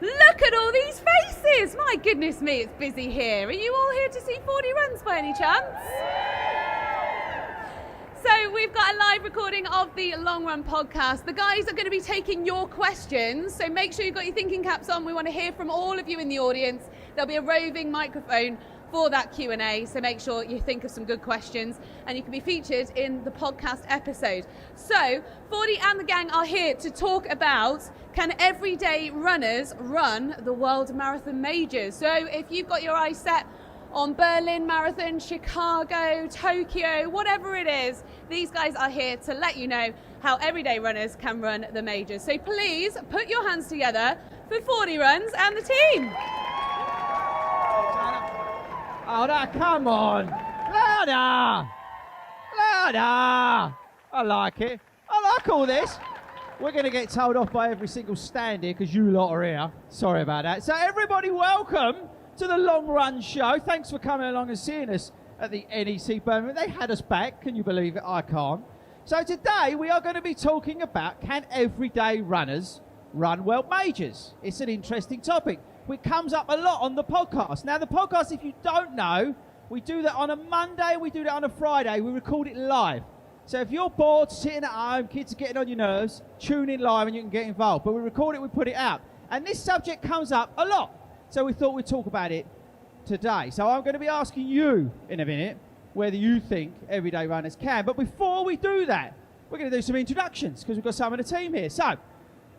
Look at all these faces! My goodness me, it's busy here. Are you all here to see 40 runs by any chance? So we've got a live recording of the Long Run podcast. The guys are going to be taking your questions, so make sure you've got your thinking caps on. We want to hear from all of you in the audience. There'll be a roving microphone for that Q&A, so make sure you think of some good questions and you can be featured in the podcast episode. So 40 and the gang are here to talk about, can everyday runners run the World Marathon Majors? So if you've got your eyes set on Berlin Marathon, Chicago, Tokyo, whatever it is, these guys are here to let you know how everyday runners can run the majors. So please put your hands together for 40 runs and the team. Oh, no, come on. Louder. Louder. I like it. I like all this. We're going to get told off by every single stand here because you lot are here. Sorry about that. So everybody, welcome to the Long Run Show. Thanks for coming along and seeing us at the NEC Birmingham. They had us back. Can you believe it? I can't. So today we are going to be talking about, can everyday runners run World Majors? It's an interesting topic. It comes up a lot on the podcast. Now, the podcast, if you don't know, we do that on a Monday, we do that on a Friday. We record it live. So if you're bored, sitting at home, kids are getting on your nerves, tune in live and you can get involved. But we record it, we put it out. And this subject comes up a lot. So we thought we'd talk about it today. So I'm going to be asking you in a minute whether you think everyday runners can. But before we do that, we're going to do some introductions because we've got some of the team here. So,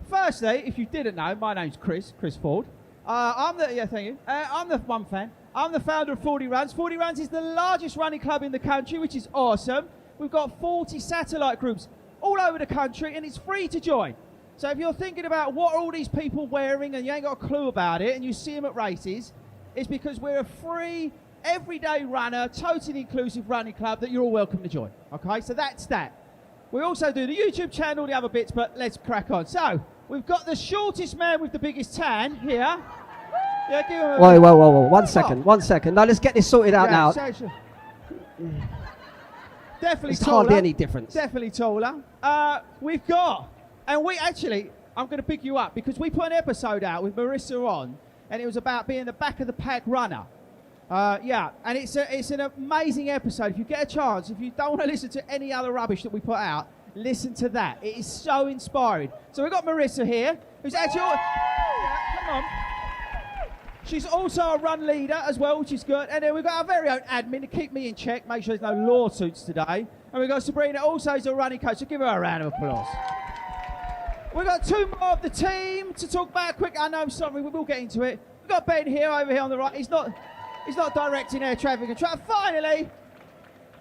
firstly, if you didn't know, my name's Chris Ford. I'm the One Fan. I'm the founder of 40 Runs. 40 Runs is the largest running club in the country, which is awesome. We've got 40 satellite groups all over the country, and it's free to join. So if you're thinking about what are all these people wearing and you ain't got a clue about it, and you see them at races, it's because we're a free, everyday runner, totally inclusive running club that you're all welcome to join. Okay, so that's that. We also do the YouTube channel, the other bits, but let's crack on. So, we've got the shortest man with the biggest tan here. Yeah, give him a Whoa. One second. Now let's get this sorted out now. Definitely it's taller. Hardly any difference. Definitely taller. We've got, and we actually, I'm going to pick you up because we put an episode out with Marissa on, and it was about being the back of the pack runner. And it's an amazing episode. If you get a chance, if you don't want to listen to any other rubbish that we put out, listen to that. It is so inspiring. So we've got Marissa here, who's actually... come on. She's also a run leader as well, which is good. And then we've got our very own admin to keep me in check, make sure there's no lawsuits today. And we've got Sabrina, also is a running coach, so give her a round of applause. We've got two more of the team to talk about quick. I know, sorry, we will get into it. We've got Ben here, over here on the right. He's not directing air traffic control. Finally,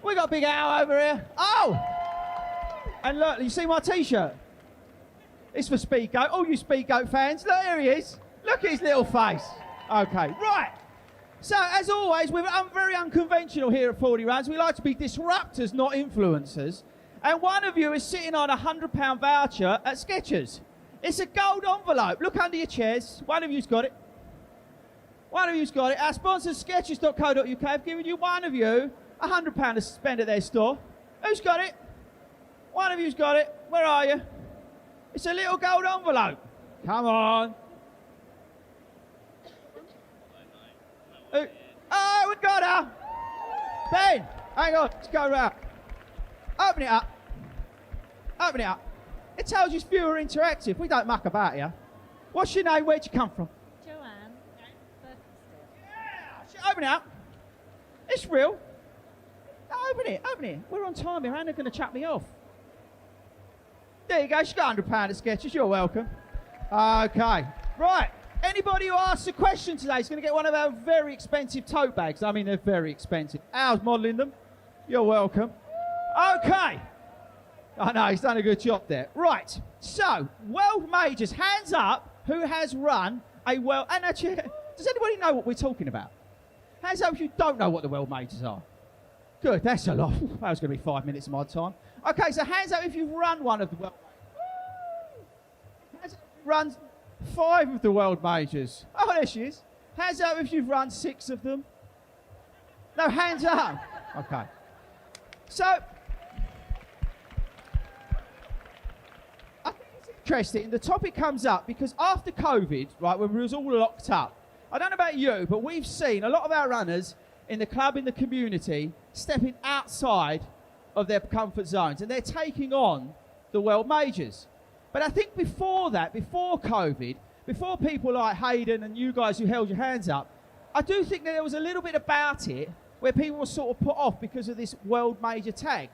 we got Big Al over here. Oh! And look, you see my T-shirt? It's for Speedgoat. All you Speedgoat fans, look, here he is. Look at his little face. Okay, right. So, as always, we're very unconventional here at 40 Runs. We like to be disruptors, not influencers. And one of you is sitting on a £100 voucher at Skechers. It's a gold envelope. Look under your chairs. One of you's got it. One of you's got it. Our sponsors, Skechers.co.uk, have given you one of you £100 to spend at their store. Who's got it? One of you's got it. Where are you? It's a little gold envelope. Come on. Oh, we got her. Ben, hang on. Let's go around. Open it up. Open it up. It tells you it's viewer interactive. We don't muck about here. What's your name? Where'd you come from? Joanne. Yeah. Open it up. It's real. No, open it. We're on time here. Anna's going to chuck me off. There you go. She's got £100 at Skechers. You're welcome. Okay. Right. Anybody who asks a question today is going to get one of our very expensive tote bags. I mean, they're very expensive. Al's modelling them. You're welcome. Okay. I know, he's done a good job there. Right. So, World Majors. Hands up who has run a World... And actually, does anybody know what we're talking about? Hands up if you don't know what the World Majors are. Good, that's a lot. That was going to be 5 minutes of my time. Okay, so hands up if you've run one of the World Majors. Hands up if you've run 5 of the World Majors. Oh, there she is. Hands up if you've run 6 of them. No, hands up. Okay. So, I think it's interesting. The topic comes up because after COVID, right, when we was all locked up, I don't know about you, but we've seen a lot of our runners in the club, in the community, stepping outside of their comfort zones, and they're taking on the world majors. But I think before that, before COVID, before people like Hayden and you guys who held your hands up, I do think that there was a little bit about it where people were sort of put off because of this world major tag.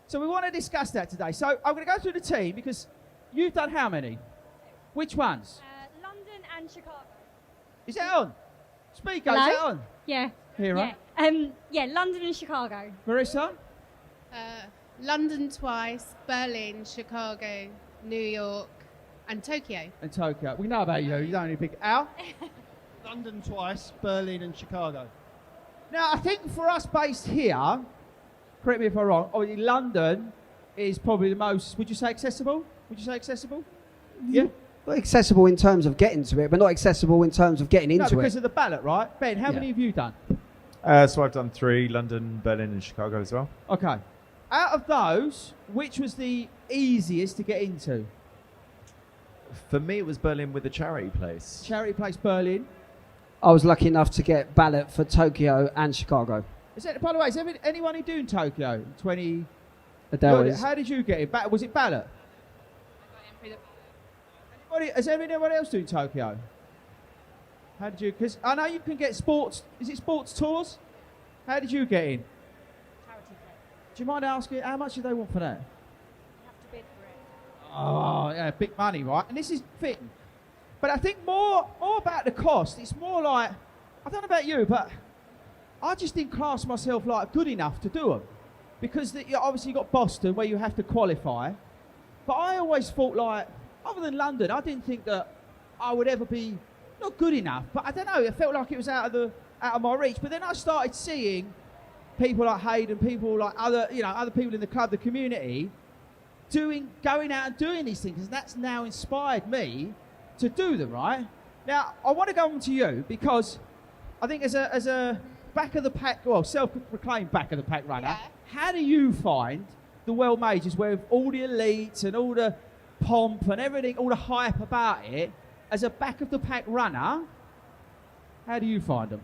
So we want to discuss that today. So I'm going to go through the team because you've done how many? Which ones? London and Chicago. Is that on? Speaker, is Hello? that on? Yeah. Hero. Yeah, London and Chicago. Marissa? London twice, Berlin, Chicago, New York, and Tokyo. And Tokyo. We know about you. You don't need big Al. London twice, Berlin and Chicago. Now, I think for us based here, correct me if I'm wrong, obviously London is probably the most, would you say accessible? Would you say accessible? Yeah? Not accessible in terms of getting to it, but not accessible in terms of getting No, into because it. of the ballot, right? Ben, how Yeah. many have you done? So I've done 3, London, Berlin and Chicago as well. Okay. Out of those, which was the easiest to get into? For me, it was Berlin with the charity place. Charity Place Berlin. I was lucky enough to get ballot for Tokyo and Chicago. Is that, by the way, is there anyone who doing Tokyo? 20... Adele is. How did you get it? Was it ballot? Is anyone else doing Tokyo? How did you? Because I know you can get sports. Is it sports tours? How did you get in? Charity play. Do you mind asking how much do they want for that? You have to bid for it. Oh, yeah, big money, right? And this is fitting. But I think more about the cost. It's more like, I don't know about you, but I just didn't class myself like good enough to do them. Because obviously you've got Boston where you have to qualify. But I always thought like, other than London, I didn't think that I would ever be not good enough. But I don't know, it felt like it was out of my reach. But then I started seeing people like Hayden, people like other people in the club, the community, going out and doing these things. And that's now inspired me to do them, right? Now, I want to go on to you because I think as a back of the pack, well, self-proclaimed back of the pack runner, how do you find the world majors where with all the elites and all the pomp and everything, all the hype about it, as a back of the pack runner, how do you find them?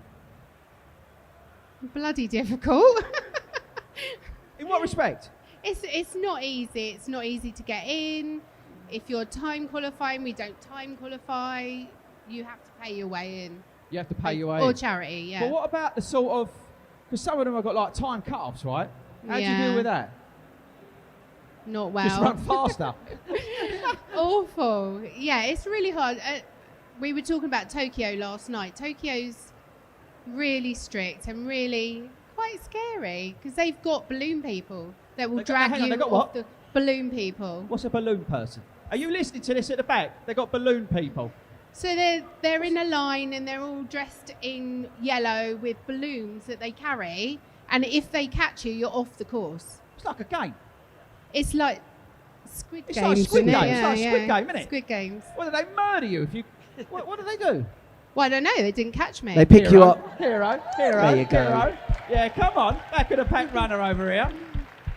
Bloody difficult. In what respect? It's not easy. It's not easy to get in. If you're time qualifying, we don't time qualify. You have to pay your way in. You have to pay your way Or in. charity, yeah. But what about the sort of, because some of them have got like time cut-offs, right? How do you Yeah. deal with that? Not well. Just run faster. Awful. Yeah, it's really hard. We were talking about Tokyo last night. Tokyo's really strict and really quite scary because they've got balloon people that will They got- drag hang on, you they got off what? the balloon people. What's a balloon person? Are you listening to this at the back? They got balloon people. So they're in a line and they're all dressed in yellow with balloons that they carry. And if they catch you, you're off the course. It's like a game. It's like Squid It's Games. like Squid isn't it? Game. It's like Squid Game, isn't it? Squid Games. What do they murder you if you? What do they do? Well, I don't know. They didn't catch me. They pick you up. Hero. There you go. Hero. Yeah, come on. Back of the pack runner over here.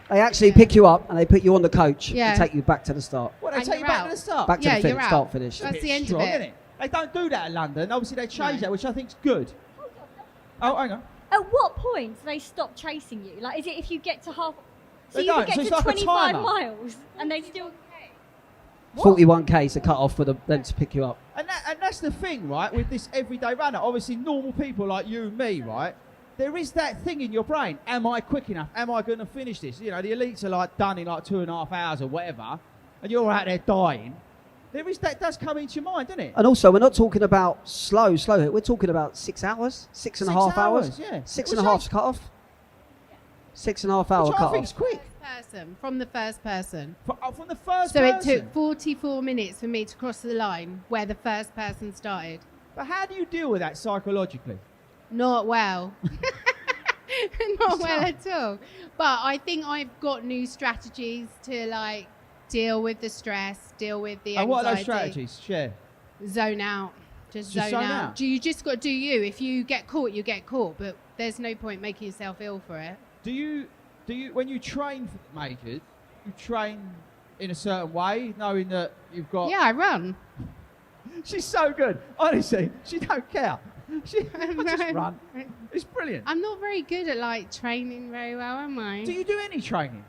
They actually pick you up and they put you on the coach Yeah. and take you back to the start. What, they And take you you're back out. to the start? Back to Yeah, the finish, you're out. start, finish. That's Bit the end strong, of it. innit? They don't do that in London. Obviously, they changed No. that, which I think's good. Oh, hang on. At what point do they stop chasing you? Like, is it if you get to half? So They you don't, could so get it's to like a 25 timer. miles and they still. 41k is the cut off for them to pick you up. And that's the thing, right, with this everyday runner. Obviously, normal people like you and me, right? There is that thing in your brain. Am I quick enough? Am I going to finish this? You know, the elites are like done in like 2.5 hours or whatever, and you're out there dying. There is that does come into your mind, doesn't it? And also, we're not talking about slow. We're talking about 6 hours, 6.5 hours. Yeah. 6.5 cut off. 6.5 hour Which I cut think's off. quick. From the first person. From the first So it person. took 44 minutes for me to cross the line where the first person started. But how do you deal with that psychologically? Not well. Not well at all. But I think I've got new strategies to like deal with the stress, deal with the anxiety. And what are those strategies? Share. Zone out. Just Just zone zone out. out? You just got to do you. If you get caught, you get caught. But there's no point making yourself ill for it. Do you when you train for majors, you train in a certain way, knowing that you've got... Yeah, I run. She's so good. Honestly, she don't care. I just run. It's brilliant. I'm not very good at like training very well, am I? Do you do any training?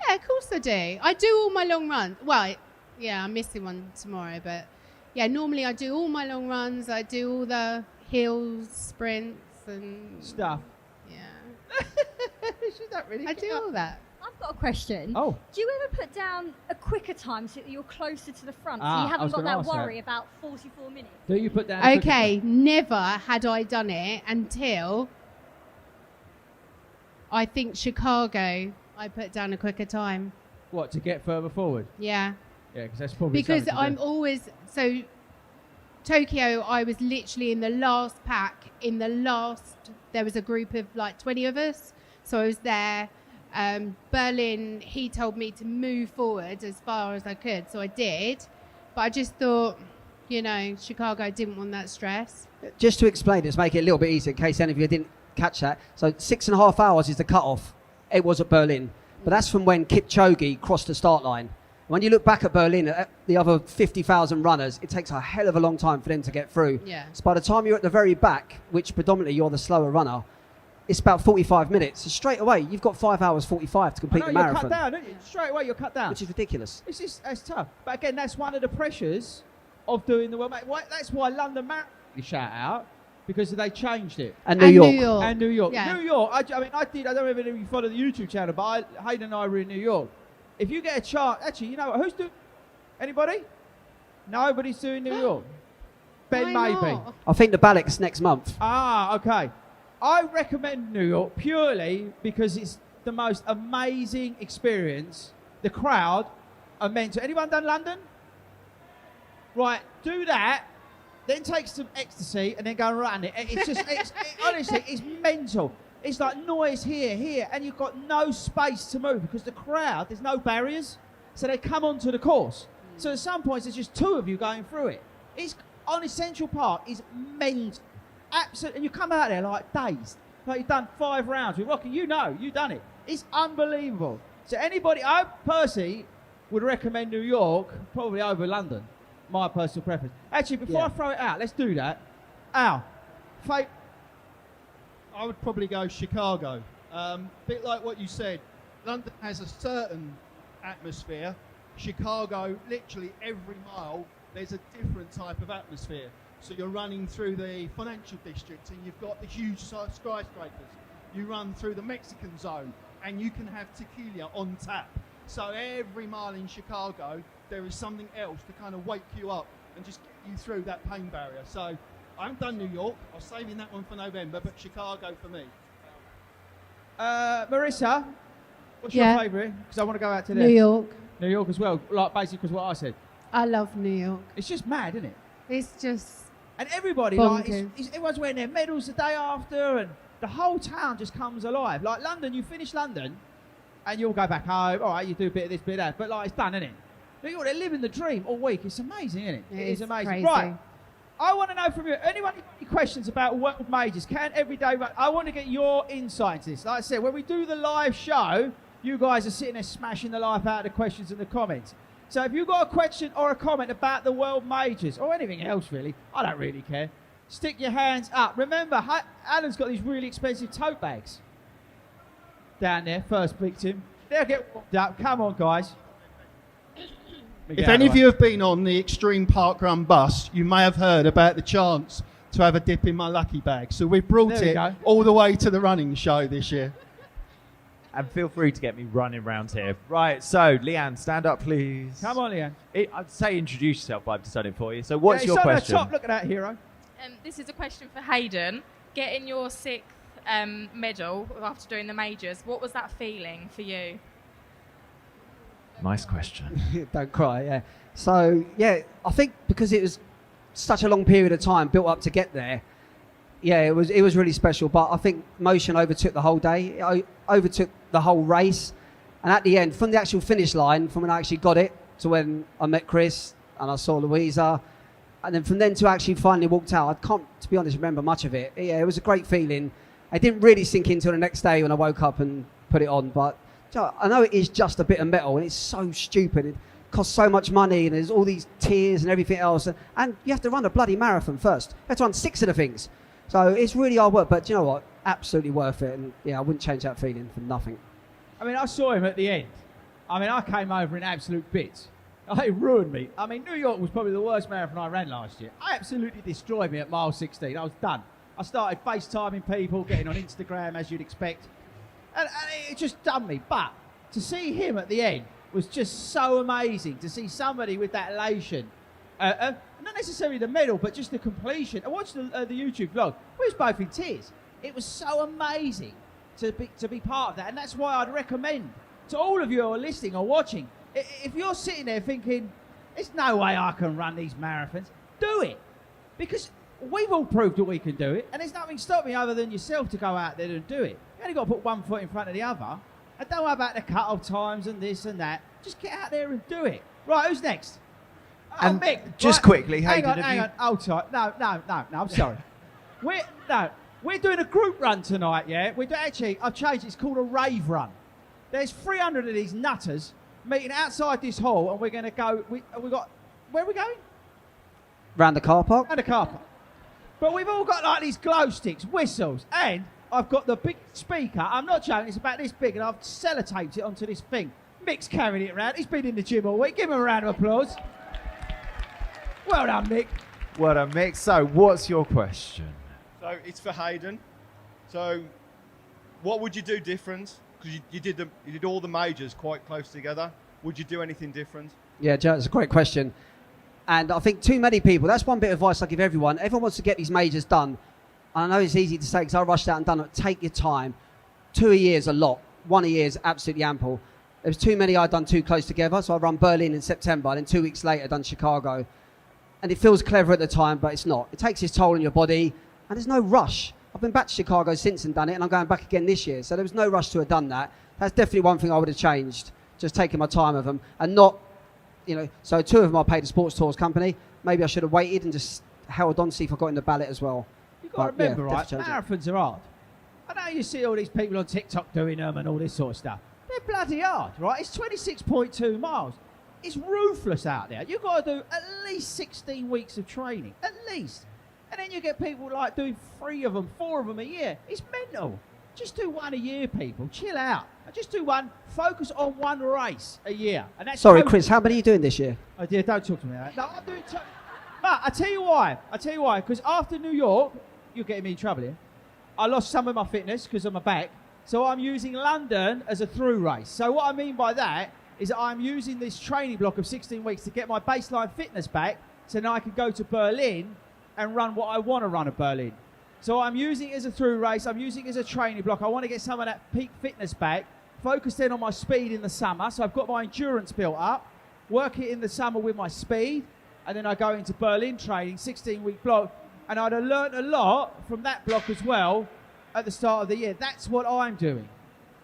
Yeah, of course I do. I do all my long runs. Well, yeah, I'm missing one tomorrow, but yeah, normally I do all my long runs. I do all the hills, sprints, and Stuff. Yeah, She don't really I do all that. I've got a question. Oh. Do you ever put down a quicker time so that you're closer to the front, so Ah, you I haven't was got gonna that ask that. worry about 44 minutes? Do you put down... Okay, never had I done it until I think Chicago. I put down a quicker time. What, to get further forward? Yeah. Yeah, because that's probably Because something to I'm do. always so Tokyo, I was literally in the last pack. There was a group of like 20 of us, so I was there. Berlin, he told me to move forward as far as I could, so I did. But I just thought, Chicago didn't want that stress. Just to explain this, make it a little bit easier in case any of you didn't catch that. So 6.5 hours is the cut-off. It was at Berlin. But that's from when Kipchoge crossed the start line. When you look back at Berlin, at the other 50,000 runners, it takes a hell of a long time for them to get through. Yeah. So by the time you're at the very back, which predominantly you're the slower runner, it's about 45 minutes. So straight away, you've got 5 hours 45 to complete the You're marathon. cut down, aren't you? Straight away, you're cut down. Which is ridiculous. That's tough. But again, that's one of the pressures of doing the World Marathon. That's why London Marathon, you shout out, because they changed it. And New York. And New York. Yeah. New York, I don't know if you follow the YouTube channel, but Hayden and I were in New York. If you get a chance, actually, you know what, who's doing, anybody? Nobody's doing New York. Ben Why maybe. not? I think the Ballic's next month. Ah, okay. I recommend New York purely because it's the most amazing experience. The crowd are mental. Anyone done London? Right, do that, then take some ecstasy and then go and run it. It's just, honestly, it's mental. It's like noise here, and you've got no space to move because the crowd, there's no barriers. So they come onto the course. So at some points, there's just two of you going through it. It's on Central Park is mental. Absolutely, and you come out there like dazed, like you've done 5 rounds with Rocky. You've done it. It's unbelievable. So anybody, I personally would recommend New York probably over London. My personal preference. Actually, before I throw it out, let's do that. Al, I would probably go Chicago. Bit like what you said, London has a certain atmosphere. Chicago, literally every mile, there's a different type of atmosphere. So you're running through the financial district and you've got the huge skyscrapers. You run through the Mexican zone and you can have tequila on tap. So every mile in Chicago, there is something else to kind of wake you up and just get you through that pain barrier. So I haven't done New York. I was saving that one for November, but Chicago for me. Marissa, what's Yeah. your favourite? Because I want to go out to there. New York. New York as well, like basically because what I said. I love New York. It's just mad, isn't it? It's just And everybody, bonkers. everyone's wearing their medals the day after, and the whole town just comes alive. Like London, you finish London, and you'll go back home. All right, you do a bit of this, bit of that, but like it's done, isn't it? New York, they're living the dream all week. It's amazing, isn't it? It It is is amazing. crazy. Right, I want to know from you. Anyone got any questions about World Majors? Can everyday run? I want to get your insights into this. Like I said, when we do the live show, you guys are sitting there smashing the life out of the questions in the comments. So if you've got a question or a comment about the World Majors or anything else really, I don't really care. Stick your hands up. Remember, Alan's got these really expensive tote bags down there. First victim. They'll get warmed up. Come on, guys. If any of you have been on the Extreme Park Run bus, you may have heard about the chance to have a dip in my lucky bag. So we've brought There we it go. all the way to the running show this year. And feel free to get me running around here. Right, so Leanne, stand up, please. Come on, Leanne. I'd say introduce yourself, but I've just done it for you. So what's Yeah, your it's on question? the top. Look at that hero. This is a question for Hayden. Getting your 6th medal after doing the majors, what was that feeling for you? Nice question. Don't cry, yeah. So, yeah, I think because it was such a long period of time built up to get there, yeah, it was really special. But I think motion overtook the whole day. It overtook the whole race. And at the end, from the actual finish line, from when I actually got it to when I met Chris and I saw Louisa, and then from then to actually finally walked out, I can't, to be honest, remember much of it. Yeah, it was a great feeling. It didn't really sink in until the next day when I woke up and put it on. But So I know it is just a bit of metal and it's so stupid. It costs so much money and there's all these tiers and everything else. And you have to run a bloody marathon first. You have to run 6 of the things. So it's really hard work, but do you know what? Absolutely worth it. And yeah, I wouldn't change that feeling for nothing. I mean, I saw him at the end. I mean, I came over in absolute bits. It ruined me. I mean, New York was probably the worst marathon I ran last year. I absolutely destroyed me at mile 16. I was done. I started FaceTiming people, getting on Instagram, as you'd expect. And it just done me. But to see him at the end was just so amazing. To see somebody with that elation. Not necessarily the medal, but just the completion. I watched the YouTube vlog. We was both in tears. It was so amazing to be part of that. And that's why I'd recommend to all of you who are listening or watching, if you're sitting there thinking, there's no way I can run these marathons, do it. Because we've all proved that we can do it, and there's nothing stopping other than yourself to go out there and do it. You only got to put one foot in front of the other. And don't worry about the cut-off times and this and that. Just get out there and do it. Right, who's next? And Mick. just right. quickly, hang Hayden, on. Hold tight. No, I'm sorry. We're doing a group run tonight, yeah? Actually, I've changed it. It's called a rave run. There's 300 of these nutters meeting outside this hall, and we're going to go. Where are we going? Round the car park? Round the car park. But we've all got like these glow sticks, whistles, and I've got the big speaker. I'm not joking, it's about this big, and I've sellotaped it onto this thing. Mick's carrying it around. He's been in the gym all week. Give him a round of applause. Well done, Mick. Well done, Mick. So, what's your question? So it's for Hayden. So, what would you do different? Because you did all the majors quite close together. Would you do anything different? Yeah, Joe, it's a great question. And I think too many people, that's one bit of advice I give everyone. Everyone wants to get these majors done. And I know it's easy to say because I rushed out and done it. Take your time. 2 a year is a lot. 1 a year is absolutely ample. There was too many I'd done too close together. So I run Berlin in September. And then 2 weeks later, done Chicago. And it feels clever at the time, but it's not. It takes its toll on your body. And there's no rush. I've been back to Chicago since and done it. And I'm going back again this year. So there was no rush to have done that. That's definitely one thing I would have changed. Just taking my time with them. And not, so 2 of them I paid a sports tours company. Maybe I should have waited and just held on to see if I got in the ballot as well. You've got to remember, right, definitely marathons are hard. I know you see all these people on TikTok doing them and all this sort of stuff. They're bloody hard, right? It's 26.2 miles. It's ruthless out there. You've got to do at least 16 weeks of training, at least. And then you get people like doing 3 of them, 4 of them a year. It's mental. Just do 1 a year, people. Chill out. Just do one. Focus on 1 race a year. And that's Sorry, Chris, how many are you doing this year? Oh dear, don't talk to me like that. No, I'm doing. But I tell you why. Because after New York, you're getting me in trouble here. I lost some of my fitness because of my back. So I'm using London as a through race. So what I mean by that is that I'm using this training block of 16 weeks to get my baseline fitness back, so now I can go to Berlin and run what I want to run at Berlin. So I'm using it as a through race. I'm using it as a training block. I want to get some of that peak fitness back. Focus then on my speed in the summer. So I've got my endurance built up. Work it in the summer with my speed. And then I go into Berlin training, 16-week block. And I'd have learnt a lot from that block as well at the start of the year. That's what I'm doing.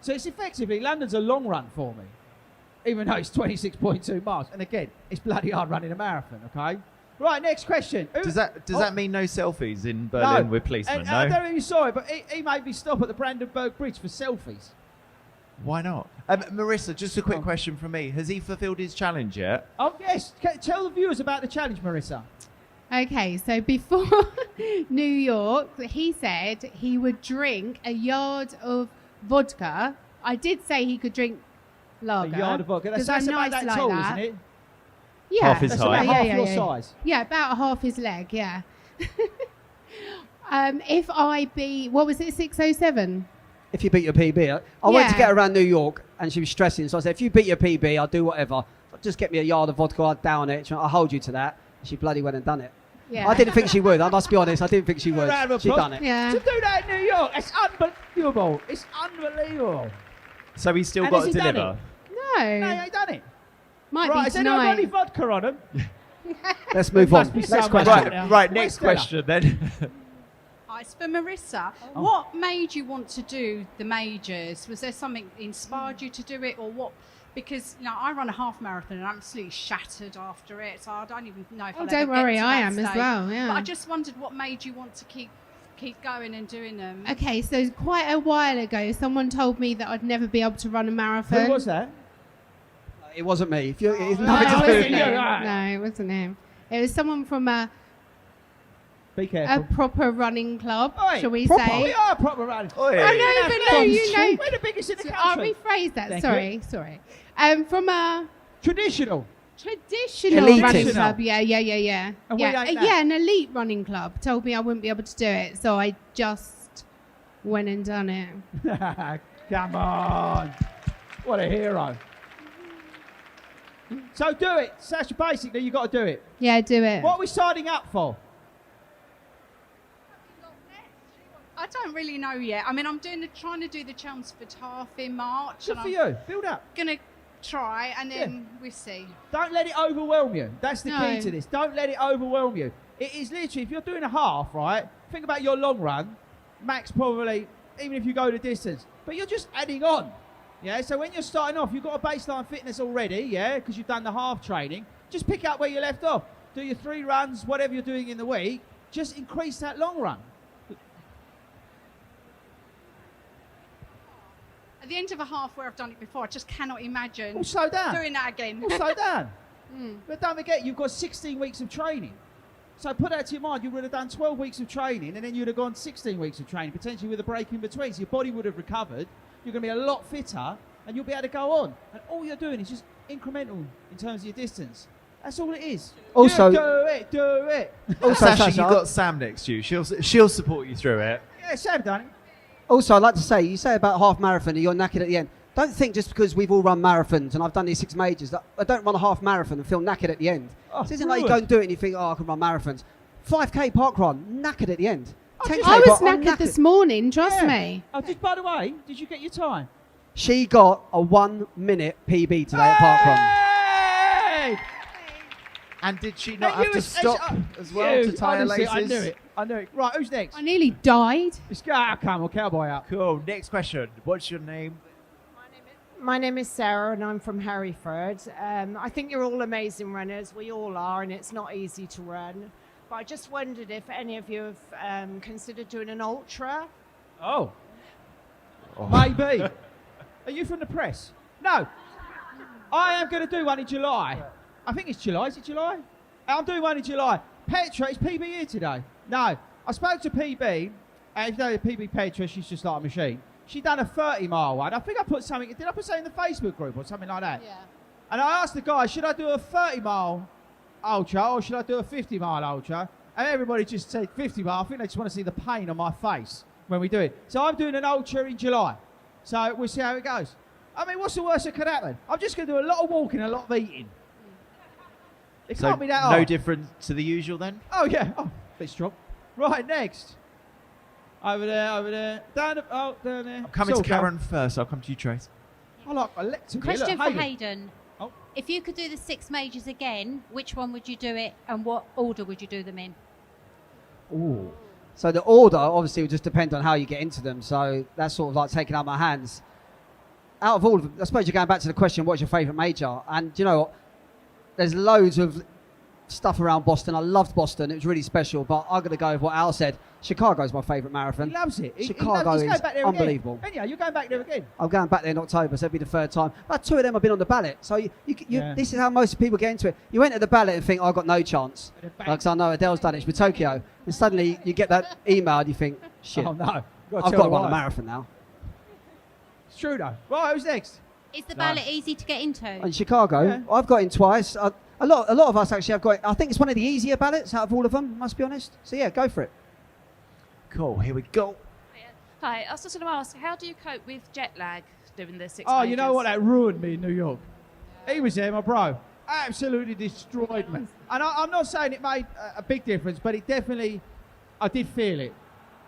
So it's effectively, London's a long run for me, even though it's 26.2 miles. And again, it's bloody hard running a marathon, okay? Right, next question. Does that mean no selfies in Berlin with policemen? And, no? I don't know if you saw it, but he made me stop at the Brandenburg Bridge for selfies. Why not? Marissa, just a quick question from me. Has he fulfilled his challenge yet? Oh, yes. Tell the viewers about the challenge, Marissa. Okay, so before New York, he said he would drink a yard of vodka. I did say he could drink lager. A yard of vodka. That's I'm about nice that like tall, that. isn't it? Yeah, half his That's height. about half your size. Yeah, about half his leg, yeah. If I beat, what was it, 6:07? If you beat your PB. I went to get her around New York and she was stressing. So I said, if you beat your PB, I'll do whatever. Just get me a yard of vodka, I'll down it. I'll hold you to that. She bloody went and done it. Yeah. I didn't think she would. I must be honest. I didn't think she would. Round of She applause. done it. Yeah. To do that in New York, it's unbelievable. It's unbelievable. So he's still And got has to he done deliver. No, he No, ain't done it. might Right, be has anyone got any tonight. vodka on them? Let's move There must on. be Next some question. out there. Right, next Stella? question then. It's for Marissa. Oh. What made you want to do the majors? Was there something that inspired you to do it, or what? Because I run a half marathon and I'm absolutely shattered after it, so I don't even know if I'll Oh, don't ever worry, get to I that am as stage. well, yeah. But I just wondered what made you want to keep keep going and doing them. Okay, so quite a while ago, someone told me that I'd never be able to run a marathon. Who was that? It wasn't me. If you, it's No, nothing it to do wasn't with him. me. No, it wasn't him. It was someone from a Be careful. proper running club, Oi, shall we proper. say? We are proper running. Oi. I know, but no, you know. We're the biggest in the I'll country. rephrase that. Thank Sorry. From a Traditional. traditional Elitist. running club. Yeah. And we ain't that. Yeah, an elite running club told me I wouldn't be able to do it, so I just went and done it. Come on. What a hero. So do it. Sasha, basically, you've got to do it. Yeah, do it. What are we signing up for? I don't really know yet. I mean, I'm trying to do the Chelmsford half in March. Good and for I'm you. Build up. gonna try, and then we'll see. Don't let it overwhelm you. That's the No. key to this. Don't let it overwhelm you. It is literally, if you're doing a half, right, think about your long run, max probably, even if you go the distance, but you're just adding on. Yeah, so when you're starting off, you've got a baseline fitness already, yeah, because you've done the half training. Just pick up where you left off. Do your 3 runs, whatever you're doing in the week, just increase that long run. At the end of a half where I've done it before, I just cannot imagine Well, slow down. doing that again. Well, slow down. But don't forget, you've got 16 weeks of training. So put that to your mind, you would have done 12 weeks of training and then you'd have gone 16 weeks of training, potentially with a break in between. So your body would have recovered, you're going to be a lot fitter and you'll be able to go on. And all you're doing is just incremental in terms of your distance. That's all it is. Also- Yeah, do it. Also, Sasha, Sasha, you've got Sam next to you. She'll support you through it. Yeah, Sam done it. Also, I'd like to say, you say about half marathon, you're knackered at the end. Don't think just because we've all run marathons and I've done these 6 majors that I don't run a half marathon and feel knackered at the end. Oh, This isn't like you go and do it and you think, oh, I can run marathons. 5K park run, knackered at the end. 10K I was park, I'm knackered this morning, trust Yeah. me. Oh, by the way, did you get your time? She got a 1-minute PB today at park run. Hey! And did she not Hey, have you to was- stop as well you, to tie her honestly, laces? I knew it. Right, who's next? I nearly died. Let's go. Ah, come on, cowboy up. Cool. Next question. What's your name? My name is Sarah and I'm from Hereford. I think you're all amazing runners. We all are, and it's not easy to run. But I just wondered if any of you have considered doing an ultra. Oh. Maybe. Are you from the press? No. I am going to do one in July. I think it's July. Is it July? I'm doing one in July. Petra, is PB here today? No. I spoke to PB, and if you know PB Petra, she's just like a machine. She done a 30-mile one. I think I put something, did I put something in the Facebook group or something like that? Yeah. And I asked the guy, should I do a 30-mile ultra or should I do a 50-mile ultra? And everybody just said 50-mile. I think they just want to see the pain on my face when we do it. So I'm doing an ultra in July. So we'll see how it goes. I mean, what's the worst that could happen? I'm just going to do a lot of walking and a lot of eating. It So can't be that no hard. different to the usual then? Oh, yeah. Oh, bit strong. Right, next. Over there. Down there. I'm coming to Silver. Karen first. I'll come to you, Trace. I like electric. Question Look, for Hayden. Oh. If you could do the 6 majors again, which one would you do it and what order would you do them in? Ooh. So the order obviously would just depend on how you get into them. So that's sort of like taking out my hands. Out of all of them, I suppose you're going back to the question, what's your favourite major? And you know what? There's loads of stuff around Boston. I loved Boston. It was really special. But I'm going to go with what Al said. Chicago's my favourite marathon. He loves it. Chicago he's is going back there unbelievable. Again. Yeah, you're going back there again. I'm going back there in October, so it'll be the 3rd time. But 2 of them have been on the ballot. So this is how most people get into it. You enter the ballot and think, I've got no chance. Like, I know Adele's done it. It's with Tokyo. And suddenly you get that email and you think, shit, Oh, no. I've got to run a marathon now. It's true, though. Right, who's next? Is the ballot easy to get into? In Chicago, I've got in twice. A lot of us actually have got. I think it's one of the easier ballots out of all of them. Must be honest. So yeah, go for it. Cool. Here we go. Hi, I was just going to ask, how do you cope with jet lag doing the 6 Oh, majors? you know what? That ruined me in New York. He was there, my bro. Absolutely destroyed me. And I'm not saying it made a big difference, but it definitely, I did feel it.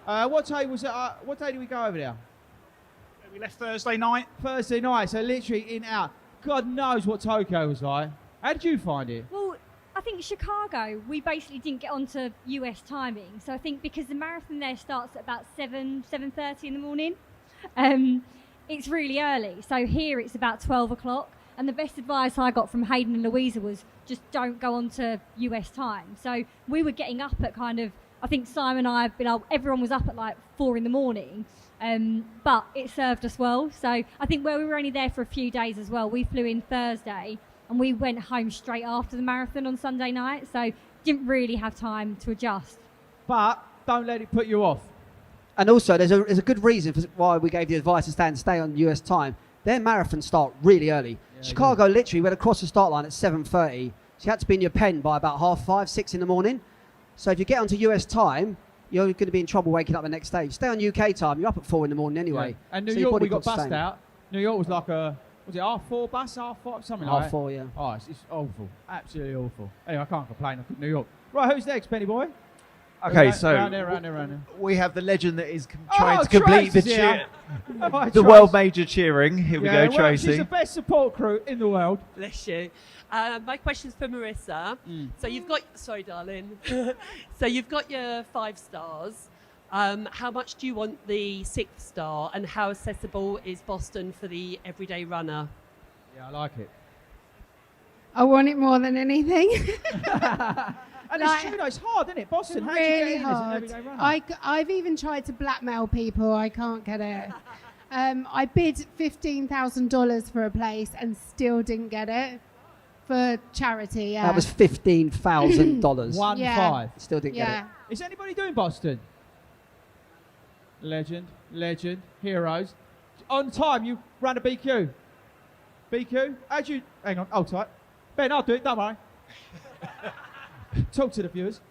What day was it? What day did we go over there? We left Thursday night. Thursday night, so literally in out. God knows what Tokyo was like. How did you find it? Well, I think Chicago, we basically didn't get onto US timing. So I think because the marathon there starts at about 7:30 in the morning, it's really early. So here it's about 12 o'clock. And the best advice I got from Hayden and Louisa was just don't go on to US time. So we were getting up at kind of I think Simon and I have been up, everyone was up at like 4 a.m, but it served us well. So I think where we were only there for a few days as well, we flew in Thursday and we went home straight after the marathon on Sunday night. So didn't really have time to adjust. But don't let it put you off. And also, there's a good reason for why we gave the advice to stay on US time. Their marathons start really early. Chicago literally went across the start line at 7:30. So you had to be in your pen by about 5:30, 6 in the morning. So if you get onto US time, you're going to be in trouble waking up the next day. If you stay on UK time, you're up at 4 in the morning anyway. Yeah. And New So York, we got bussed out. New York was like was it R4 bus, R5, something like that? R4, yeah. Oh, it's awful. Absolutely awful. Anyway, I can't complain. I could New York. Right, who's next, Penny Boy? Okay, so round there. we have the legend that is trying to complete Trace the is cheer. here. Hi, The Trace. world major cheering. Here we Yeah, go, well, Tracy. She's the best support crew in the world. Bless you. My question's for Marissa. So you've got, sorry, darling. So you've got your 5 stars. How much do you want the 6th star, and how accessible is Boston for the everyday runner? Yeah, I like it. I want it more than anything. And it's true, it's hard, isn't it? Boston, how do you get really in as an hard. everyday runner? I've even tried to blackmail people. I can't get it. I bid $15,000 for a place and still didn't get it for charity. Yeah, That was $15,000. 1-5. Still didn't get it. Is anybody doing Boston? Legend, heroes. On time, you ran a BQ. BQ? How'd you... Hang on, hold tight. Ben, I'll do it, don't worry. Talk to the viewers.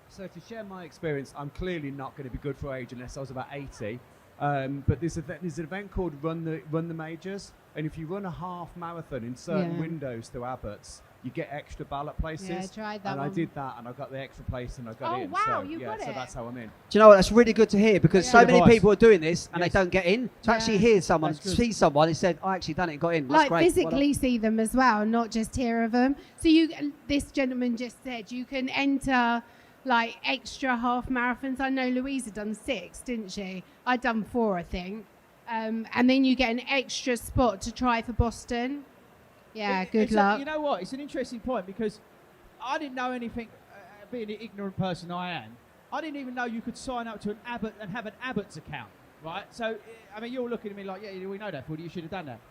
So to share my experience, I'm clearly not going to be good for age unless I was about 80. But there's an event called Run the Majors, and if you run a half marathon in certain windows through Abbott's, you get extra ballot places. Yeah, I tried that and one. I did that, and I got the extra place, and I got in. wow, so, you got so it. that's how I'm in. Do you know what? That's really good to hear because so many Advice. people are doing this and Yes. they don't get in. To actually hear someone, That's good. see someone who said, I actually done it and got in. That's Like great. physically see them as well, not just hear of them. So this gentleman just said you can enter like extra half marathons. I know Louisa done 6, didn't she? I'd done 4, I think. And then you get an extra spot to try for Boston. Yeah, good luck. You know what? It's an interesting point because I didn't know anything, being the ignorant person I am, I didn't even know you could sign up to an Abbott and have an Abbott's account, right? So, I mean, you're looking at me like, yeah, we know that, Woody, you should have done that.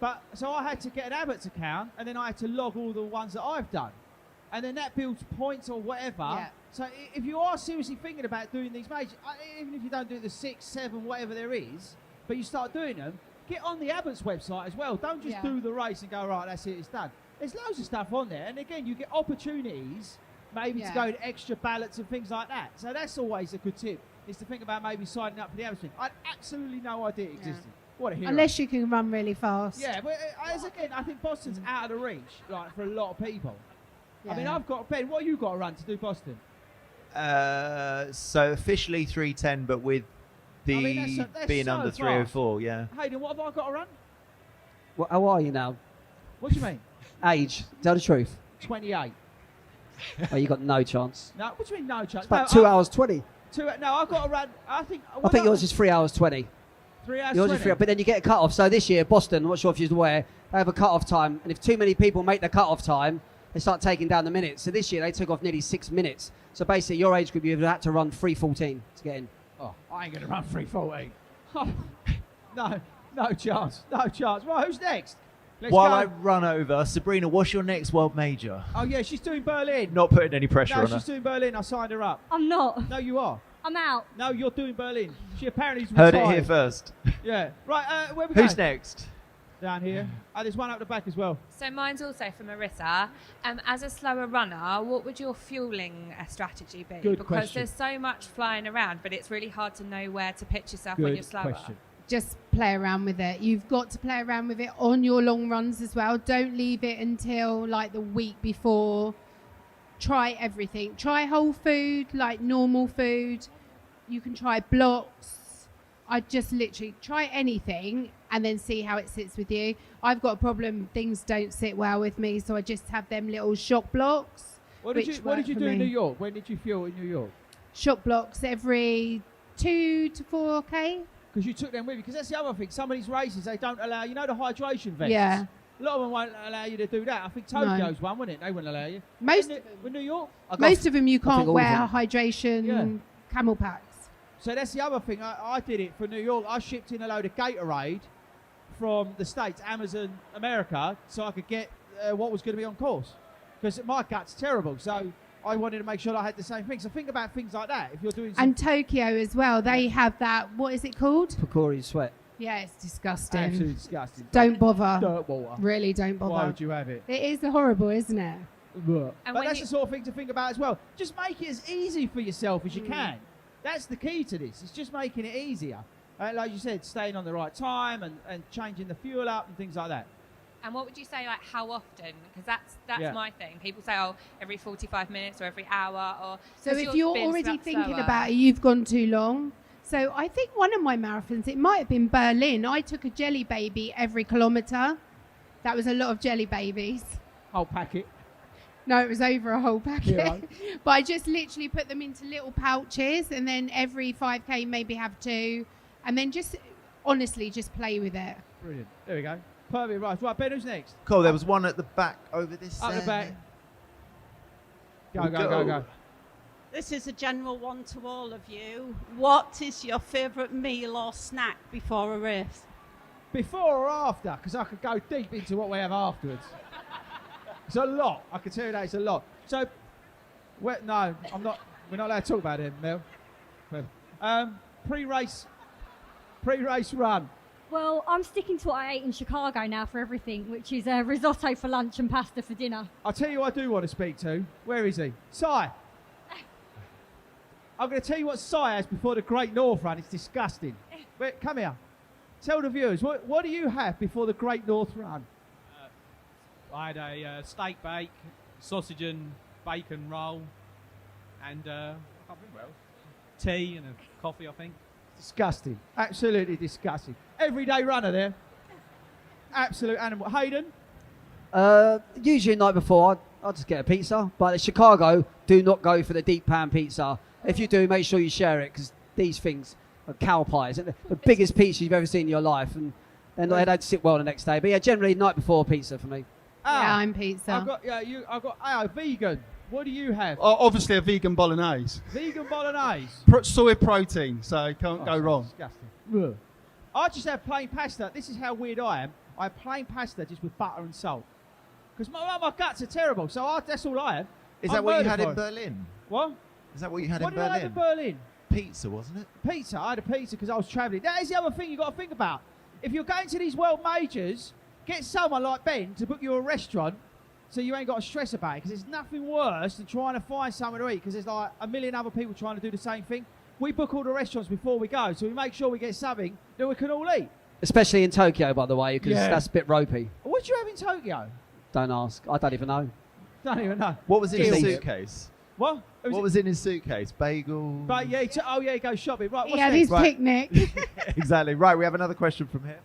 But, so I had to get an Abbott's account and then I had to log all the ones that I've done. And then that builds points or whatever. Yeah. So if you are seriously thinking about doing these majors, even if you don't do the 6, 7, whatever there is, but you start doing them, get on the Abbott's website as well. Don't just do the race and go, right, that's it, it's done. There's loads of stuff on there. And again, you get opportunities maybe to go to extra ballots and things like that. So that's always a good tip, is to think about maybe signing up for the Abbott's thing. I had absolutely no idea it existed. What a hero. Unless you can run really fast. Yeah, but again, I think Boston's out of the reach, like, for a lot of people. I mean, I've got, Ben, what have you got to run to do Boston? So officially 3:10, but with the that's being so under fast. 3:04, yeah. Hayden, what have I got to run? How are you now? What do you mean? Age. Tell the truth. 28. Oh, you got no chance. No, what do you mean no chance? It's about 2 hours 20. No, I've got to run, I think yours is 3 hours 20. 3 hours Yours 20. is 3 hours, but then you get a cut-off. So this year, Boston, I'm not sure if you're aware, they have a cut-off time. And if too many people make the cut-off time, they start taking down the minutes. So this year, they took off nearly 6 minutes. So basically, your age group, you've had to run 3:14 to get in. Oh, I ain't going to run 3:14. No chance. No chance. Right, who's next? Let's While go. I run over, Sabrina, what's your next world major? Oh, yeah, she's doing Berlin. Not putting any pressure No, on her. she's doing Berlin. I signed her up. I'm not. No, you are. I'm out. No, you're doing Berlin. She apparently is Heard retired. it here first. Yeah. Right, where we Who's going? next? Down here. Oh, there's one up the back as well. So mine's also for Marissa. As a slower runner, what would your fueling strategy be? Good because question. there's so much flying around, but it's really hard to know where to pitch yourself when you're Good slower. question. Just play around with it. You've got to play around with it on your long runs as well. Don't leave it until like the week before. Try everything. Try whole food, like normal food. You can try blocks. I just literally try anything and then see how it sits with you. I've got a problem. Things don't sit well with me, so I just have them little shock blocks. What did you do in New York? When did you fuel in New York? Shock blocks every 2 to 4K. Because you took them with you. Because that's the other thing. Some of these races, they don't allow, you know, the hydration vests? Yeah. A lot of them won't allow you to do that. I think Tokyo's one, wasn't it? They wouldn't allow you. Most with New York. Most of them you can't wear hydration camel packs. So that's the other thing. I did it for New York. I shipped in a load of Gatorade from the States, Amazon, America, so I could get what was going to be on course. Because my gut's terrible, so I wanted to make sure that I had the same thing. So think about things like that. If you're doing And Tokyo as well, they have that, what is it called? Pocori sweat. Yeah, it's disgusting. Absolutely disgusting. Don't bother. Dirt water. Really don't bother. Why would you have it? It is horrible, isn't it? But that's the sort of thing to think about as well. Just make it as easy for yourself as you can. That's the key to this. It's just making it easier. Like you said, staying on the right time and changing the fuel up and things like that. And what would you say, like, how often? Because that's my thing. People say, oh, every 45 minutes or every hour. Or So if you're already thinking about it, you've gone too long. So I think one of my marathons, it might have been Berlin. I took a jelly baby every kilometre. That was a lot of jelly babies. Whole packet. No, it was over a whole packet. Yeah. But I just literally put them into little pouches, and then every 5K maybe have 2. And then just, honestly, just play with it. Brilliant. There we go. Perfect. Right, Ben, who's next? Cool, there was one at the back over this Up the back. Go. Go. This is a general one to all of you. What is your favourite meal or snack before a race? Before or after? Because I could go deep into what we have afterwards. It's a lot. I can tell you that it's a lot. So, no, I'm not. We're not allowed to talk about it, Mel. Pre-race run. Well, I'm sticking to what I ate in Chicago now for everything, which is risotto for lunch and pasta for dinner. I'll tell you who I do want to speak to. Where is he? Si. I'm going to tell you what Si has before the Great North Run. It's disgusting. Wait, come here. Tell the viewers, what do you have before the Great North Run? I had a steak bake, sausage and bacon roll, and I can't remember what else. Tea and a coffee, I think. Disgusting. Absolutely disgusting. Everyday runner there. Absolute animal. Hayden? Usually the night before, I'll just get a pizza. But at Chicago, do not go for the deep pan pizza. If you do, make sure you share it, because these things are cow pies. The biggest pizza you've ever seen in your life. And they don't sit well the next day. But yeah, generally night before pizza for me. Yeah, I'm pizza. I've got vegan. What do you have? Obviously a vegan bolognese. Vegan bolognese. Soy protein, so you can't go wrong. Disgusting. Ugh. I just have plain pasta. This is how weird I am. I have plain pasta just with butter and salt. Because my guts are terrible, so that's all I have. Is that what you had in Berlin? What? Is that what you had in Berlin? What did I have in Berlin? Pizza, wasn't it? Pizza. I had a pizza because I was travelling. That is the other thing you've got to think about. If you're going to these world majors, get someone like Ben to book you a restaurant so you ain't got to stress about it, because there's nothing worse than trying to find somewhere to eat, because there's like a million other people trying to do the same thing. We book all the restaurants before we go, so we make sure we get something that we can all eat. Especially in Tokyo, by the way, because that's a bit ropey. What did you have in Tokyo? Don't ask. I don't even know. Don't even know. What was in his suitcase? What? What was in his suitcase? Bagel? But yeah, he goes shopping. Right, He had his picnic. Exactly. Right, we have another question from here.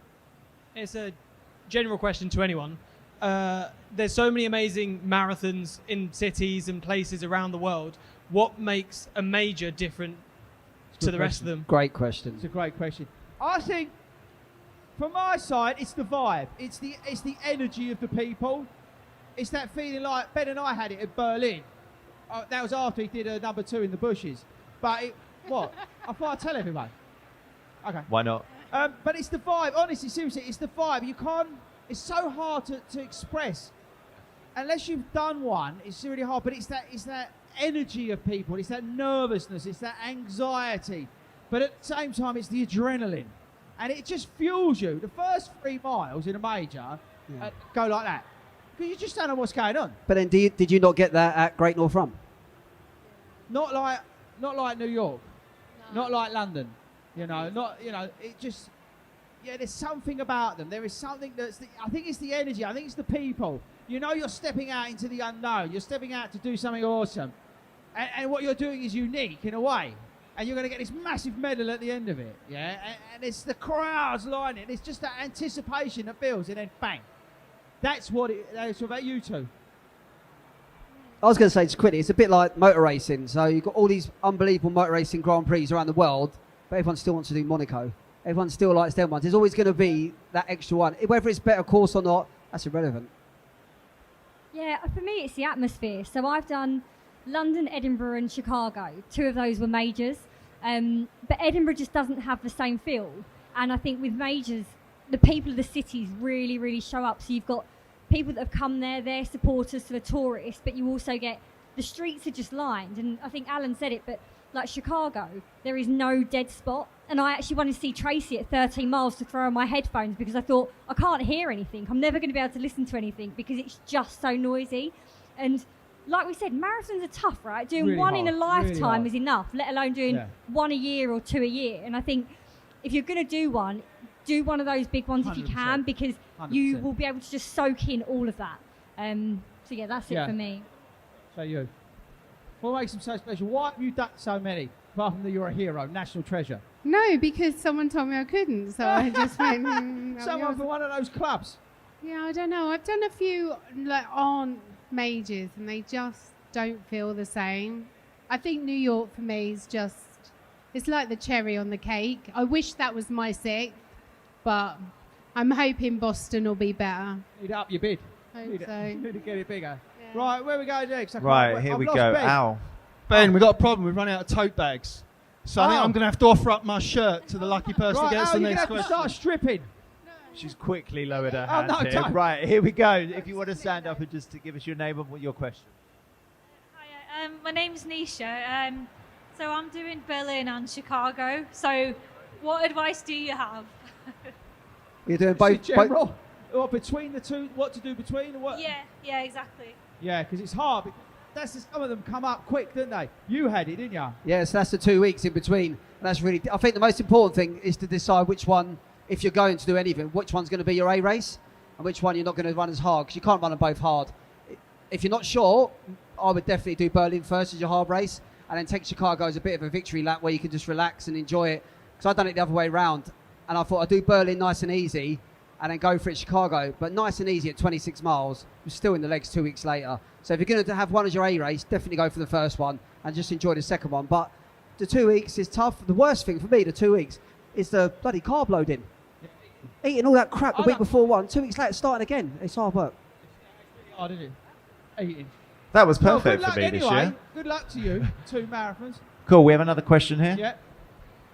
It's a general question to anyone. There's so many amazing marathons in cities and places around the world. What makes a major different to the rest of them? Great question. It's a great question. I think, from my side, it's the vibe. It's the energy of the people. It's that feeling like Ben and I had it in Berlin. That was after he did a number 2 in the bushes. But what? I thought I'd tell everyone. Okay. Why not? But it's the vibe. Honestly, seriously, it's the vibe. You can't. It's so hard to express. Unless you've done one, it's really hard. But it's that energy of people. It's that nervousness. It's that anxiety. But at the same time, it's the adrenaline, and it just fuels you. The first 3 miles in a major go like that, because you just don't know what's going on. But then, did you not get that at Great North Run? Not like New York, not like London. It just. Yeah, there's something about them. There is something I think it's the energy. I think it's the people. You're stepping out into the unknown. You're stepping out to do something awesome. And what you're doing is unique in a way. And you're going to get this massive medal at the end of it. Yeah, and it's the crowds lining. It's just that anticipation that builds, and then bang. That's about you two. I was going to say just quickly, it's a bit like motor racing. So you've got all these unbelievable motor racing Grand Prix around the world, but everyone still wants to do Monaco. Everyone still likes them ones. There's always going to be that extra one. Whether it's better course or not, that's irrelevant. Yeah, for me it's the atmosphere. So I've done London, Edinburgh and Chicago. 2 of those were majors. But Edinburgh just doesn't have the same feel. And I think with majors, the people of the cities really, really show up. So you've got people that have come there, they're supporters to the tourists, but you also get the streets are just lined. And I think Alan said it, but like Chicago, there is no dead spot. And I actually wanted to see Tracy at 13 miles to throw on my headphones because I thought, I can't hear anything. I'm never going to be able to listen to anything because it's just so noisy. And like we said, marathons are tough, right? Doing Really one hard, in a really lifetime hard. is enough, let alone doing 1 a year or 2 a year. And I think if you're going to do one of those big ones if you can, because you 100%. will be able to just soak in all of that. So yeah, that's it for me. So you. What makes them so special? Why have you done so many? Apart from that you're a hero, national treasure. No, because someone told me I couldn't, so I just went. Someone from one of those clubs. Yeah, I don't know. I've done a few like aren't majors, and they just don't feel the same. I think New York for me is just, it's like the cherry on the cake. I wish that was my 6th, but I'm hoping Boston will be better. Need to up your bid. Hope Need so. to get it bigger. Right, where we go next? I can't Right, wait. here I've we lost go. Ben. Ow. Ben, we've got a problem. We've run out of tote bags. So I think Oh. I'm going to have to offer up my shirt to the lucky person Right, that gets Al, the you're next gonna have to question. start stripping. She's quickly lowered her Oh, hand no, here. don't. Right, here we go. If you want to stand up and just to give us your name and what your question. My name's Nisha. So I'm doing Berlin and Chicago. So what advice do you have? You're doing Just in both. general. Or between the two, what to do between or what? Yeah, exactly. Yeah, because it's hard. That's just, some of them come up quick, didn't they? You had it, didn't you? Yes, that's the 2 weeks in between. That's really. I think the most important thing is to decide which one, if you're going to do anything, which one's going to be your A race, and which one you're not going to run as hard, because you can't run them both hard. If you're not sure, I would definitely do Berlin first as your hard race, and then take Chicago as a bit of a victory lap where you can just relax and enjoy it. Because I've done it the other way around, and I thought I'd do Berlin nice and easy, and then go for it Chicago. But nice and easy at 26 miles, you're still in the legs 2 weeks later. So if you're going to have one as your A race, definitely go for the first one and just enjoy the second one. But the 2 weeks is tough. The worst thing for me, the 2 weeks, is the bloody carb loading. Eating all that crap the week before one, 2 weeks later starting again. It's hard work. Oh, did you? Eating. That was Well, perfect good luck for me this anyway. year. Good luck to you. 2 marathons. Cool, we have another question here. Yeah.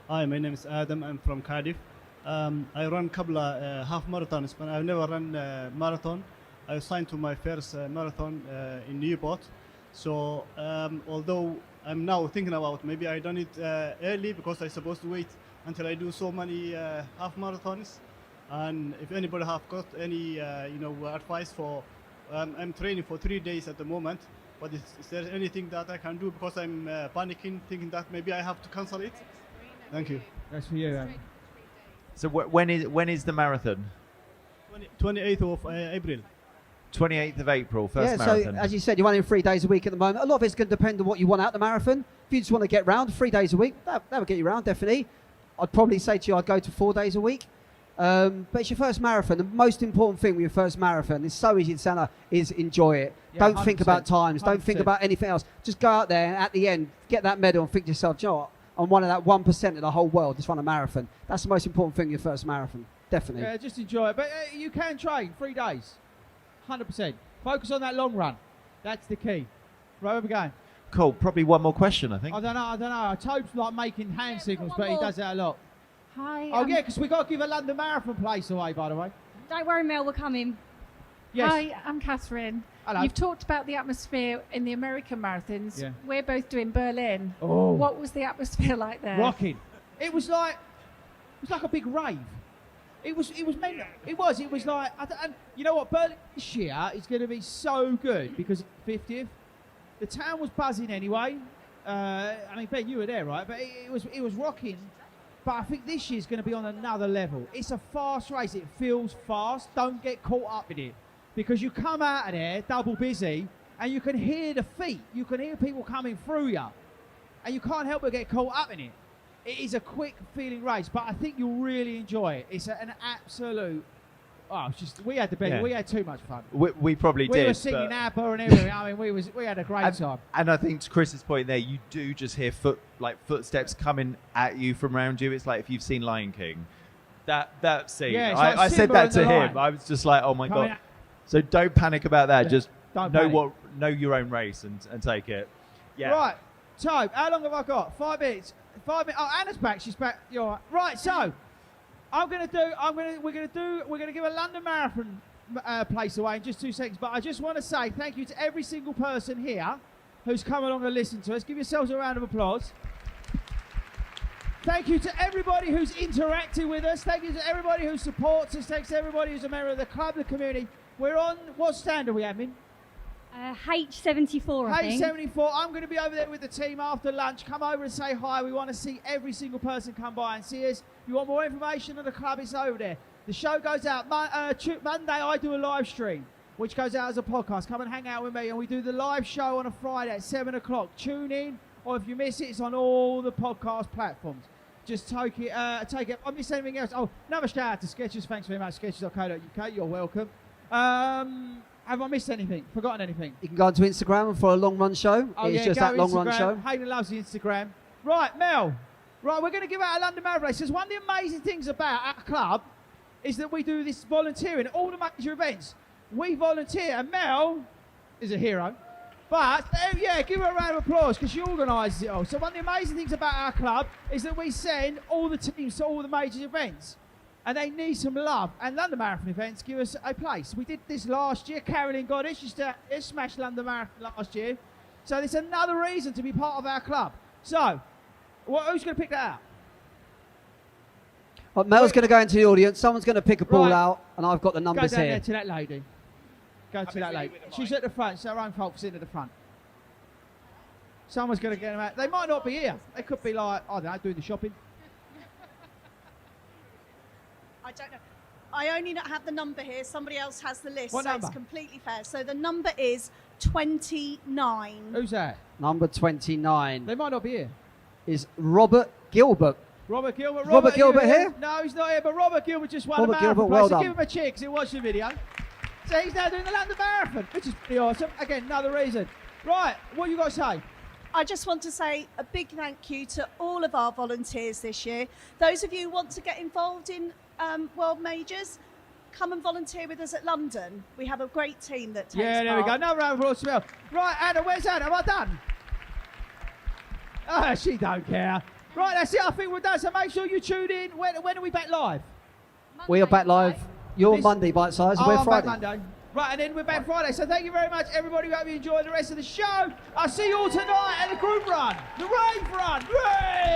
Hi, my name is Adam. I'm from Cardiff. I run a couple of half marathons, but I've never run a marathon. I was signed to my first marathon in Newport. So although I'm now thinking about maybe I done it early because I'm supposed to wait until I do so many half marathons. And if anybody have got any advice for, I'm training for 3 days at the moment. But is there anything that I can do because I'm panicking, thinking that maybe I have to cancel it? Thank you. That's for you, Adam. So when is the marathon? 28th of April. 28th of April, first Yeah, marathon. so as you said, you're running 3 days a week at the moment. A lot of it's going to depend on what you want out the marathon. If you just want to get round 3 days a week, that would get you round, definitely. I'd probably say to you I'd go to 4 days a week. But it's your first marathon. The most important thing with your first marathon, it's so easy to say, is enjoy it. Yeah, Don't think about 100%, times. Don't think 100%. about anything else. Just go out there and at the end, get that medal and think to yourself, "Do you know what? I'm one of that 1% of the whole world that's run a marathon." That's the most important thing, your first marathon. Definitely. Yeah, just enjoy it. But you can train 3 days. 100%. Focus on that long run. That's the key. Right, where we going? Cool, probably one more question, I think. I don't know. Toad's like making hand signals, but he does that a lot. Hi. Oh, yeah, because we got to give a London Marathon place away, by the way. Don't worry, Mel, we're coming. Yes. Hi, I'm Catherine. Hello. You've talked about the atmosphere in the American marathons. Yeah. We're both doing Berlin. Oh. What was the atmosphere like there? Rocking. It was like a big rave. It was meant. It was like, and you know what? Berlin this year is going to be so good because it's 50th. The town was buzzing anyway. I mean, Ben, you were there, right? But it was rocking. But I think this year's going to be on another level. It's a fast race. It feels fast. Don't get caught up in it. Because you come out of there double busy and you can hear the feet. You can hear people coming through you. And you can't help but get caught up in it. It is a quick feeling race, but I think you'll really enjoy it. It's an absolute... Oh, it's just we had the best. Yeah. We had too much fun. We probably did. We were singing ABBA and everything. I mean, we had a great time. And I think to Chris's point there, you do just hear footsteps coming at you from around you. It's like if you've seen Lion King, that scene. Yeah, it's like I said Simba that and to the him. lion. I was just like, oh my Coming god. So don't panic about that. Yeah. Just Don't panic. know your own race and take it. Yeah. Right. So, how long have I got? 5 minutes. 5 minutes. Oh, Anna's back. She's back. You're all right. Right. So, we're gonna give a London Marathon place away in just 2 seconds. But I just want to say thank you to every single person here who's come along and listened to us. Give yourselves a round of applause. Thank you to everybody who's interacted with us. Thank you to everybody who supports us. Thanks to everybody who's a member of the club, the community. We're on, what stand are we having? H74, I think. H74. I'm going to be over there with the team after lunch. Come over and say hi. We want to see every single person come by and see us. If you want more information on the club, it's over there. The show goes out Monday. I do a live stream, which goes out as a podcast. Come and hang out with me. And we do the live show on a Friday at 7 o'clock. Tune in, or if you miss it, it's on all the podcast platforms. Just take it. I miss anything else? Oh, another shout out to Sketches. Thanks very much, sketches.co.uk. You're welcome. Have I missed anything? Forgotten anything? You can go onto Instagram and follow Long Run Show. Oh, It's yeah, just go that Long Run Instagram. Show. Hayden loves the Instagram. Right, Mel. Right, we're going to give out a London Marathon race. One of the amazing things about our club is that we do this volunteering. All the major events, we volunteer. And Mel is a hero. But, yeah, give her a round of applause because she organises it all. So one of the amazing things about our club is that we send all the teams to all the major events. And they need some love. And London Marathon events give us a place. We did this last year. Carolyn got it. She smashed London Marathon last year. So there's another reason to be part of our club. So, who's going to pick that out? Well, Mel's going to go into the audience. Someone's going to pick a ball Right. out, and I've got the Go numbers down here. there to that lady. Go to that lady. She's at the front. It's her own fault for sitting at the front. Someone's going to get them out. They might not be here. They could be like, I don't know, doing the shopping. I don't know. I only not have the number here. Somebody else has the list, What so number? it's completely fair. So the number is 29. Who's that? Number 29 They might not be here. is Robert Gilbert. Robert Gilbert. Robert Gilbert here? No, he's not here, but Robert Gilbert just won Robert the marathon Gilbert, place. well So done. give him a cheer because he watched the video. So he's now doing the London Marathon, which is pretty awesome. Again, another reason. Right, what you got to say? I just want to say a big thank you to all of our volunteers this year. Those of you who want to get involved in World Majors, come and volunteer with us at London. We have a great team that takes Yeah, there we go. part. Another round of applause for Mel. Right, Anna, where's Anna? Am I done? Oh, she don't care. Right, that's it. I think we're done. So make sure you tune in. When are we back live? We are back live. You're This- Monday, Bite Size. Oh, We're I'm Friday. back Monday. Right, and then we're back Friday. So thank you very much, everybody. Hope you enjoy the rest of the show. I'll see you all tonight at the group run, the rave run. Rave!